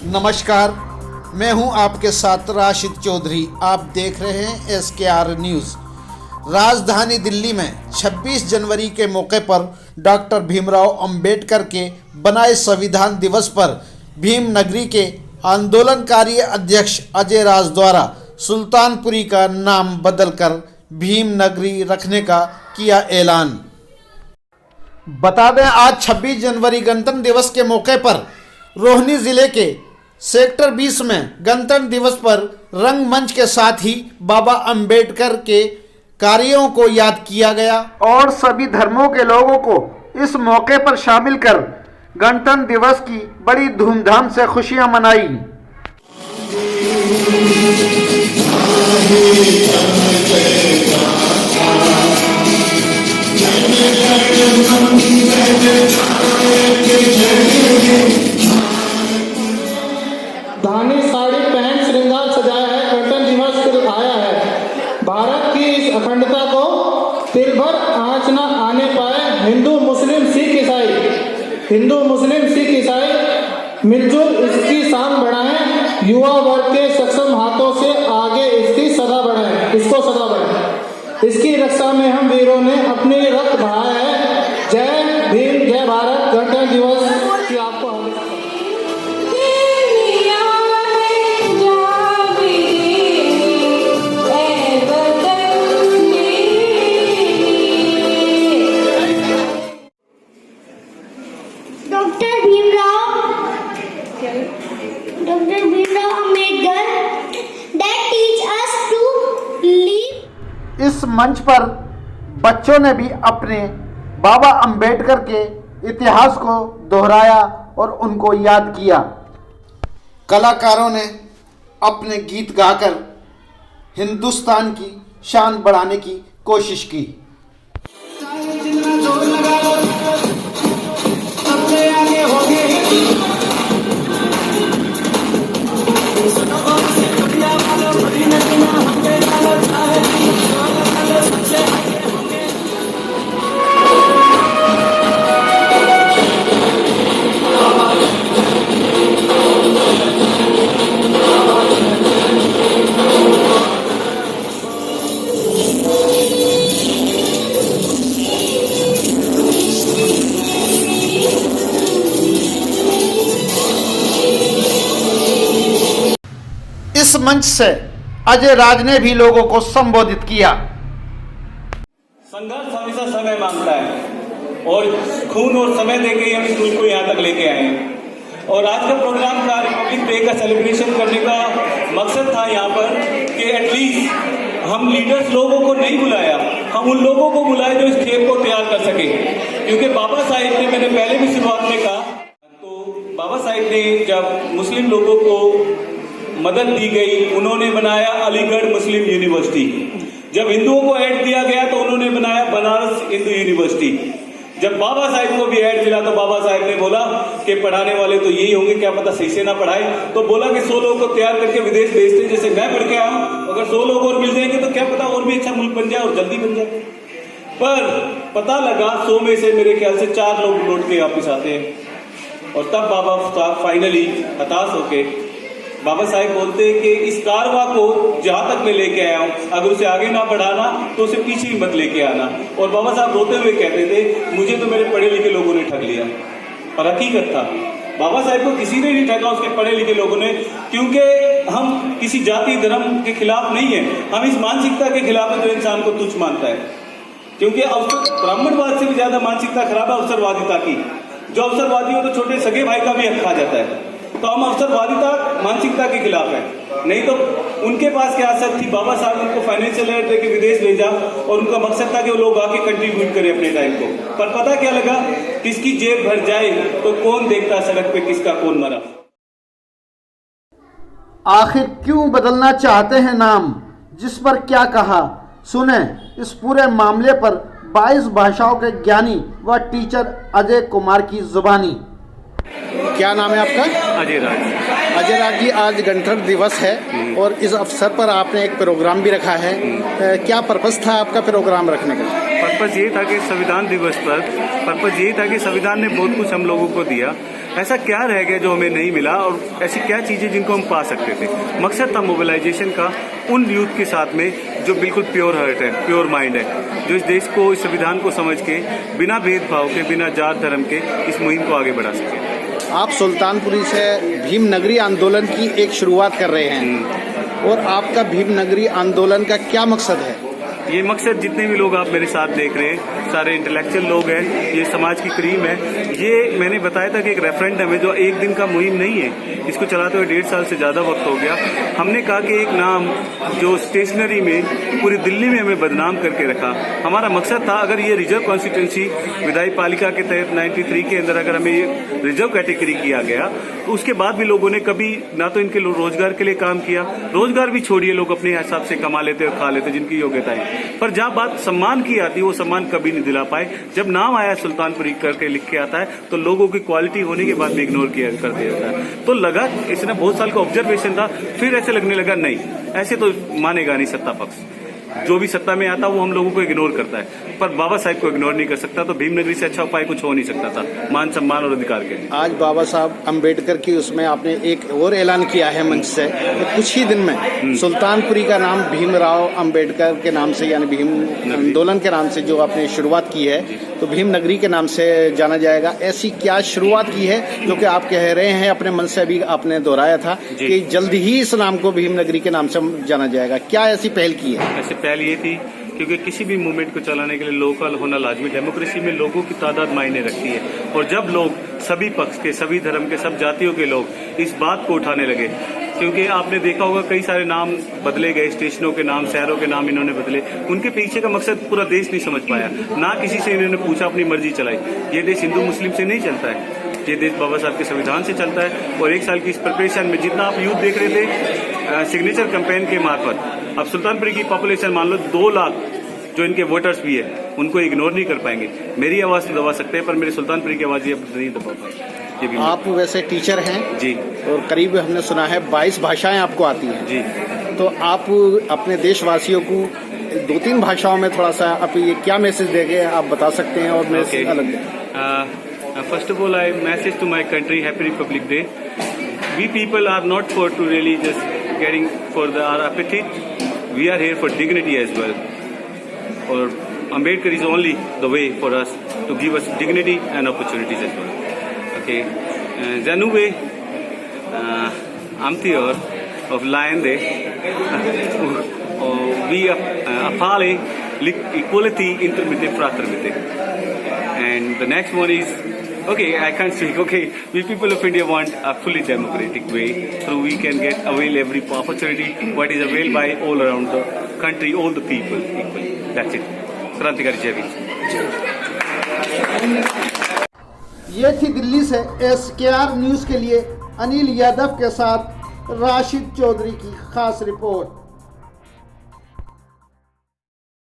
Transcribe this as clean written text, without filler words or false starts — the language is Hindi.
नमस्कार, मैं हूं आपके साथ राशिद चौधरी। आप देख रहे हैं SKR न्यूज़। राजधानी दिल्ली में 26 जनवरी के मौके पर डॉक्टर भीमराव अंबेडकर के बनाए संविधान दिवस पर भीम नगरी के आंदोलनकारी अध्यक्ष अजय राज द्वारा सुल्तानपुरी का नाम बदलकर भीम नगरी रखने का किया ऐलान। बता दें, आज 26 जनवरी गणतंत्र दिवस के मौके पर रोहिणी जिले के सेक्टर 20 में गणतंत्र दिवस पर रंगमंच के साथ ही बाबा अंबेडकर के कार्यों को याद किया गया और सभी धर्मों के लोगों को इस मौके पर शामिल कर गणतंत्र दिवस की बड़ी धूमधाम से खुशियां मनाई। धानी साड़ी पहन श्रृंगार सजाया है, गणतंत्र दिवस आया है। भारत की इस अखंडता को तिल भर आंच न आने पाए हिंदू मुस्लिम सिख ईसाई मिलजुल इसकी शान बढ़ाएं, युवा वर्ग के सक्षम हाथों से आगे इसको सदा बढ़ाएं। इसकी रक्षा में हम वीरों ने अपनी रक्त बहाया है। जय भीम, जय भारत। गणतंत्र दिवस की आपको doctor Bhimrao Ambedkar that teach us to live। इस मंच पर बच्चों ने भी अपने बाबा अंबेडकर के इतिहास को दोहराया और उनको याद किया। कलाकारों ने अपने गीत गाकर हिंदुस्तान की शान बढ़ाने की कोशिश की। इस मंच से अजय राज ने भी लोगों को संबोधित किया। संघर्ष हमेशा समय मांगता है और खून और समय देके ही हम इस मुल्क को यहाँ तक लेके आए हैं। और आज का प्रोग्राम का रिपब्लिक डे का सेलिब्रेशन करने का मकसद था यहाँ पर कि एटलीस्ट हम लीडर्स लोगों को नहीं बुलाया, हम उन लोगों को बुलाए जो इस खेत को तैयार कर सके। क्योंकि बाबा साहिब ने, मैंने पहले भी शुरुआत में कहा, तो बाबा साहिब ने जब मुस्लिम लोगों को मदद दी गई, उन्होंने बनाया अलीगढ़ मुस्लिम यूनिवर्सिटी। जब हिंदुओं को ऐड दिया गया तो उन्होंने बनाया बनारस हिंदू यूनिवर्सिटी। जब बाबा साहिब को भी ऐड मिला तो बाबा साहिब ने बोला कि पढ़ाने वाले तो यही होंगे, क्या पता सही से ना पढ़ाए, तो बोला कि 100 लोगों को तैयार करके विदेश भेजते हैं। जैसे मैं पढ़ के आया हूं, अगर 100 लोग और मिल जाएंगे तो क्या पता और भी अच्छा मुल्क बन जाए और जल्दी बन जाए। पर पता लगा 100 में से मेरे ख्याल से 4 लोग लौट के वापिस आते हैं। और तब बाबा साहब फाइनली हताश होके बाबा साहिब बोलते हैं कि इस कारवा को जहां तक मैं लेके आया हूं, अगर उसे आगे ना बढ़ाना तो उसे पीछे ही मत लेके आना। और बाबा साहब रोते हुए कहते थे, मुझे तो मेरे पढ़े लिखे लोगों ने ठग लिया। और हकीकत था, बाबा साहिब को किसी ने नहीं ठगा, उसके पढ़े लिखे लोगों ने। क्योंकि हम किसी जाति धर्म के खिलाफ नहीं है, हम इस मानसिकता के खिलाफ है जो इंसान को तुच्छ मानता है। क्योंकि ब्राह्मणवाद से भी ज्यादा मानसिकता खराब है अवसरवादिता की। जो अवसरवादी हो तो छोटे सगे भाई का भी हक खा जाता है। तो हम अवसरवादिता मानसिकता के खिलाफ है। नहीं तो उनके पास क्या आसत थी, बाबा साहब उनको फाइनेंशियल एड देके विदेश भेजा और उनका मकसद था कि वो लोग आके कंट्रीब्यूट करें अपने टाइम को। पर पता क्या लगा, किसकी जेब भर जाए तो कौन देखता सड़क पे किसका कौन मरा। आखिर क्यों बदलना चाहते हैं नाम, जिस पर क्या कहा, सुने इस पूरे मामले पर 22 भाषाओं के ज्ञानी व टीचर अजय कुमार की जुबानी। क्या नाम है आपका? अजय राज। अजय राज जी, आज गणतंत्र दिवस है और इस अवसर पर आपने एक प्रोग्राम भी रखा है। क्या पर्पस था आपका प्रोग्राम रखने का? पर्पस ये था कि संविधान दिवस पर संविधान ने बहुत कुछ हम लोगों को दिया। ऐसा क्या रह गया जो हमें नहीं मिला और ऐसी क्या चीज़ें जिनको हम पा सकते थे। मकसद था मोबिलाइजेशन का उन यूथ के साथ में जो बिल्कुल प्योर हार्ट है, प्योर माइंड है, जो इस देश को, इस संविधान को समझ के बिना भेदभाव के, बिना जात धर्म के इस मुहिम को आगे बढ़ा सके। आप सुल्तानपुरी से भीम नगरी आंदोलन की एक शुरुआत कर रहे हैं और आपका भीम नगरी आंदोलन का क्या मकसद है? ये मकसद जितने भी लोग आप मेरे साथ देख रहे हैं सारे इंटेलेक्चुअल लोग हैं, ये समाज की क्रीम है। ये मैंने बताया था कि एक रेफरेंडम है जो एक दिन का मुहिम नहीं है, इसको चलाते हुए 1.5 साल से ज़्यादा वक्त हो गया। हमने कहा कि एक नाम जो स्टेशनरी में पूरी दिल्ली में हमें बदनाम करके रखा, हमारा मकसद था अगर ये रिजर्व कॉन्स्टिट्यूंसी विधायी पालिका के तहत 93 के अंदर अगर हमें ये रिजर्व कैटेगरी किया गया तो उसके बाद भी लोगों ने कभी ना तो इनके रोजगार के लिए काम किया, रोजगार भी छोड़िए, लोग अपने हिसाब से कमा लेते और खा लेते जिनकी योग्यता है, पर जहाँ बात सम्मान की आती है वो सम्मान कभी नहीं दिला पाए। जब नाम आया सुल्तानपुरी करके लिख के आता है तो लोगों की क्वालिटी होने के बाद भी इग्नोर किया कर दिया जाता है। तो लगा इसने बहुत साल का ऑब्जर्वेशन था, फिर ऐसे लगने लगा नहीं ऐसे तो मानेगा नहीं सत्ता पक्ष, जो भी सत्ता में आता वो हम लोगों को इग्नोर करता है, पर बाबा साहब को इग्नोर नहीं कर सकता। तो भीमनगरी से अच्छा उपाय कुछ हो नहीं सकता था मान सम्मान और अधिकार के। आज बाबा साहब अम्बेडकर की उसमें आपने एक और ऐलान किया है मंच से कि कुछ ही दिन में सुल्तानपुरी का नाम भीमराव अम्बेडकर के नाम से यानी भीम आंदोलन के नाम से जो आपने शुरुआत की है तो भीम नगरी के नाम से जाना जाएगा। ऐसी क्या शुरुआत की है जो कि आप कह रहे हैं अपने मन से अभी आपने दोहराया था कि जल्द ही इस नाम को भीम नगरी के नाम से जाना जाएगा, क्या ऐसी पहल की है? ऐसे पहल ये थी क्योंकि किसी भी मूवमेंट को चलाने के लिए लोकल होना लाजमी, डेमोक्रेसी में लोगों की तादाद मायने रखती है और जब लोग सभी पक्ष के, सभी धर्म के, सब जातियों के लोग इस बात को उठाने लगे, क्योंकि आपने देखा होगा कई सारे नाम बदले गए, स्टेशनों के नाम, शहरों के नाम इन्होंने बदले, उनके पीछे का मकसद पूरा देश नहीं समझ पाया, ना किसी से इन्होंने पूछा, अपनी मर्जी चलाई। ये देश हिंदू मुस्लिम से नहीं चलता है, ये देश बाबा साहब के संविधान से चलता है। और 1 साल की इस प्रिपरेशन में जितना आप यूथ देख रहे थे सिग्नेचर कैंपेन के मार्फत, अब सुल्तानपुरी की पॉपुलेशन मान लो 2 लाख जो इनके वोटर्स भी है उनको इग्नोर नहीं कर पाएंगे। मेरी आवाज तो दबा सकते हैं पर मेरे सुल्तानपुरी की आवाज ये नहीं दबा पाएंगे। आप वैसे टीचर हैं जी और करीब हमने सुना है 22 भाषाएं आपको आती हैं जी, तो आप अपने देशवासियों को 2-3 भाषाओं में थोड़ा सा आप ये क्या मैसेज देंगे आप बता सकते हैं और मैसेज अलग दें? First of all I message to my country, happy Republic Day. We people are not for to really just getting for the our appetite, we are here for dignity as well. और Ambedkar is only the way for us to give us dignity and opportunities as well. Okay, Zanuwe Amtior of Lion Day, we appale equality intermite fraternity. And the next one is, okay, I can't speak. Okay, we people of India want a fully democratic way, so we can avail every opportunity what is availed by all around the country, all the people equally. That's it. क्रांतिकारी जय भीम। ये थी दिल्ली से SKR न्यूज़ के लिए अनिल यादव के साथ राशिद चौधरी की खास रिपोर्ट।